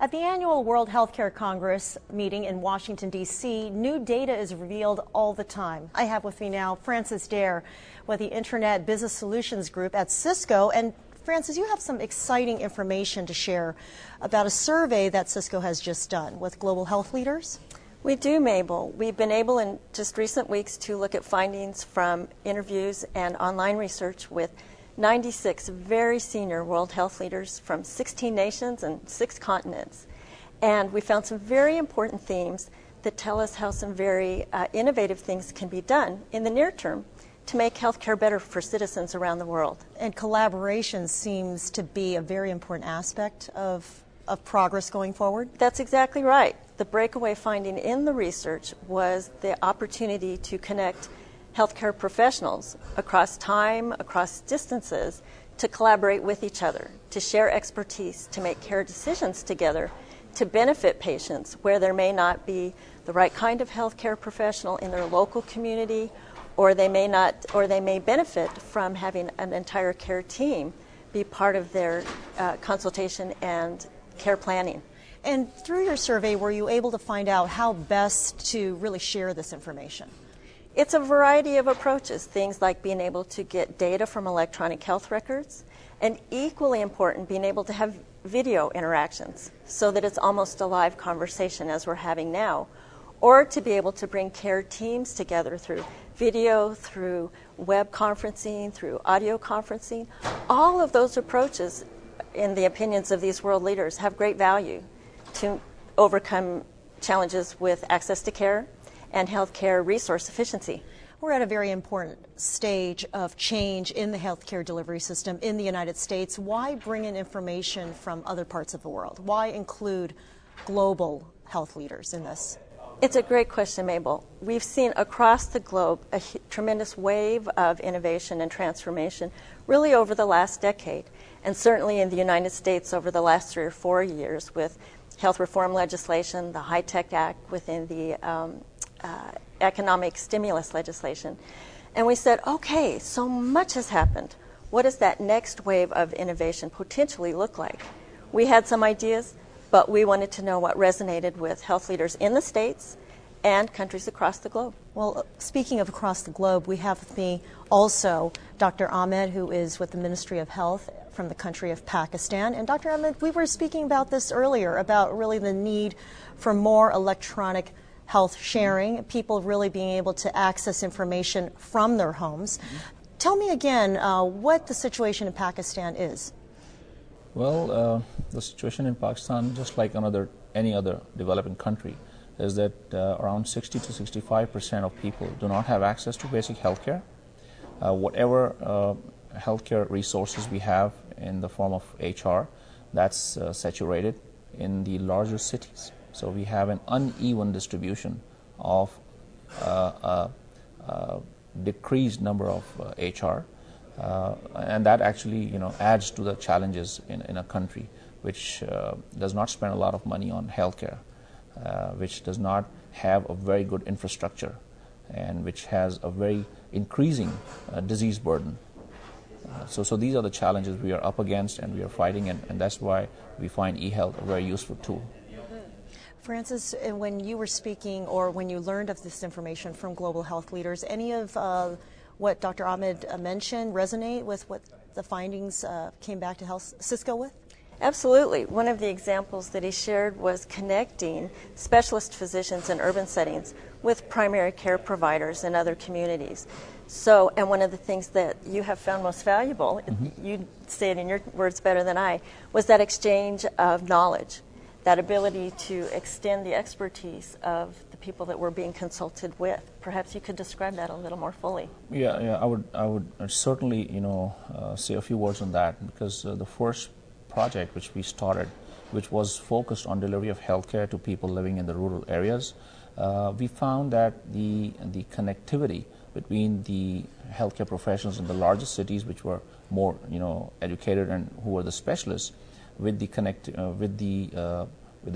At the annual World Healthcare Congress meeting in Washington, D.C., new data is revealed all the time. I have with me now Francis Dare with the Internet Business Solutions Group at Cisco. And Francis, you have some exciting information to share about a survey that Cisco has just done with global health leaders. We do, Mabel. We've been able in just recent weeks to look at findings from interviews and online research with 96 very senior world health leaders from 16 nations and 6 continents. And we found some very important themes that tell us how some very innovative things can be done in the near term to make healthcare better for citizens around the world. And collaboration seems to be a very important aspect of progress going forward. That's exactly right. The breakaway finding in the research was the opportunity to connect healthcare professionals across time, across distances, to collaborate with each other, to share expertise, to make care decisions together, to benefit patients where there may not be the right kind of healthcare professional in their local community, or they may benefit from having an entire care team be part of their consultation and care planning. And through your survey, were you able to find out how best to really share this information? It's a variety of approaches, things like being able to get data from electronic health records, and equally important, being able to have video interactions so that it's almost a live conversation as we're having now, or to be able to bring care teams together through video, through web conferencing, through audio conferencing. All of those approaches, in the opinions of these world leaders, have great value to overcome challenges with access to care and healthcare resource efficiency. We're at a very important stage of change in the healthcare delivery system in the United States. Why bring in information from other parts of the world? Why include global health leaders in this? It's a great question, Mabel. We've seen across the globe a tremendous wave of innovation and transformation really over the last decade, and certainly in the United States over the last 3 or 4 years with health reform legislation, the HITECH Act within the economic stimulus legislation. And we said, okay, so much has happened. What does that next wave of innovation potentially look like? We had some ideas, but we wanted to know what resonated with health leaders in the States and countries across the globe. Well, speaking of across the globe, we have with me also Dr. Ahmed, who is with the Ministry of Health from the country of Pakistan. And Dr. Ahmed, we were speaking about this earlier, about really the need for more electronic health sharing, people really being able to access information from their homes. Tell me again what the situation in Pakistan is. Well, the situation in Pakistan, just like any other developing country, is that around 60 to 65% of people do not have access to basic health care. Whatever healthcare resources we have in the form of HR, that's saturated in the larger cities. So we have an uneven distribution of decreased number of HR, and that actually adds to the challenges in a country which does not spend a lot of money on healthcare, which does not have a very good infrastructure, and which has a very increasing disease burden. So these are the challenges we are up against and we are fighting, and that's why we find eHealth a very useful tool. Francis, when you were speaking or when you learned of this information from global health leaders, any of what Dr. Ahmed mentioned resonate with what the findings came back to Cisco with? Absolutely. One of the examples that he shared was connecting specialist physicians in urban settings with primary care providers in other communities. So, and one of the things that you have found most valuable, you say it in your words better than I, was that exchange of knowledge, that ability to extend the expertise of the people that we're being consulted with. Perhaps you could describe that a little more fully. Yeah, I would certainly say a few words on that, because the first project which we started, which was focused on delivery of healthcare to people living in the rural areas, we found that the connectivity between the healthcare professionals in the largest cities, which were more educated and who were the specialists, with the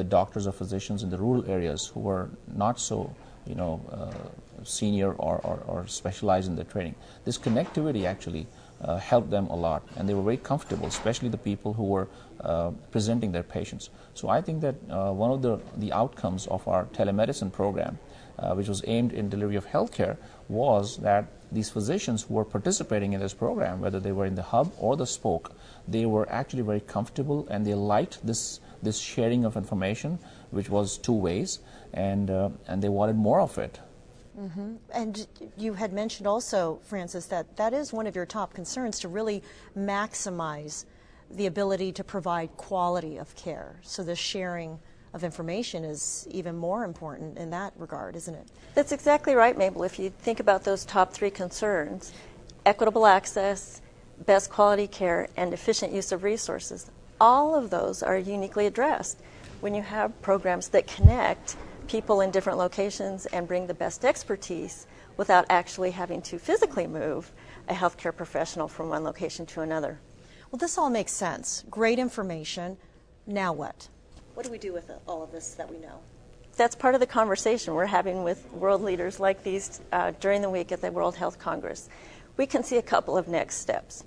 doctors or physicians in the rural areas who were not so senior or specialized in their training. This connectivity actually helped them a lot, and they were very comfortable, especially the people who were presenting their patients. So I think that one of the outcomes of our telemedicine program, which was aimed in delivery of healthcare, was that these physicians who were participating in this program, whether they were in the hub or the spoke, they were actually very comfortable, and they liked this sharing of information, which was two ways, and they wanted more of it. Mm-hmm. And you had mentioned also, Francis, that is one of your top concerns, to really maximize the ability to provide quality of care. So the sharing of information is even more important in that regard, isn't it? That's exactly right, Mabel. If you think about those top three concerns, equitable access, best quality care, and efficient use of resources, all of those are uniquely addressed when you have programs that connect people in different locations and bring the best expertise without actually having to physically move a healthcare professional from one location to another. Well, this all makes sense. Great information. Now what? What do we do with all of this that we know? That's part of the conversation we're having with world leaders like these during the week at the World Health Congress. We can see a couple of next steps.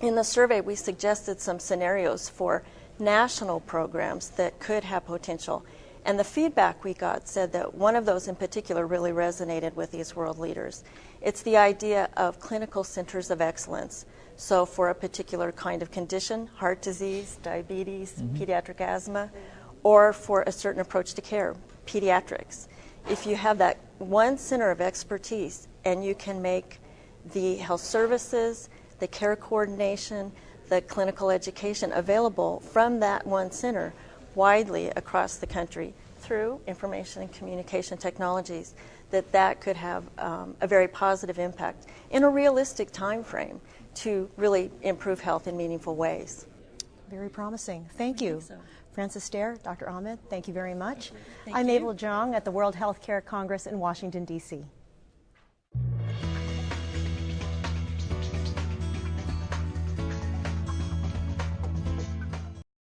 In the survey, we suggested some scenarios for national programs that could have potential. And the feedback we got said that one of those in particular really resonated with these world leaders. It's the idea of clinical centers of excellence. So for a particular kind of condition, heart disease, diabetes, pediatric asthma, or for a certain approach to care, pediatrics. If you have that one center of expertise and you can make the health services, the care coordination, the clinical education available from that one center widely across the country through information and communication technologies, that could have a very positive impact in a realistic time frame to really improve health in meaningful ways. Very promising. Thank you. So. Francis Dare, Dr. Ahmed, thank you very much. Thank I'm you. Mabel Jong at the World Healthcare Congress in Washington, D.C.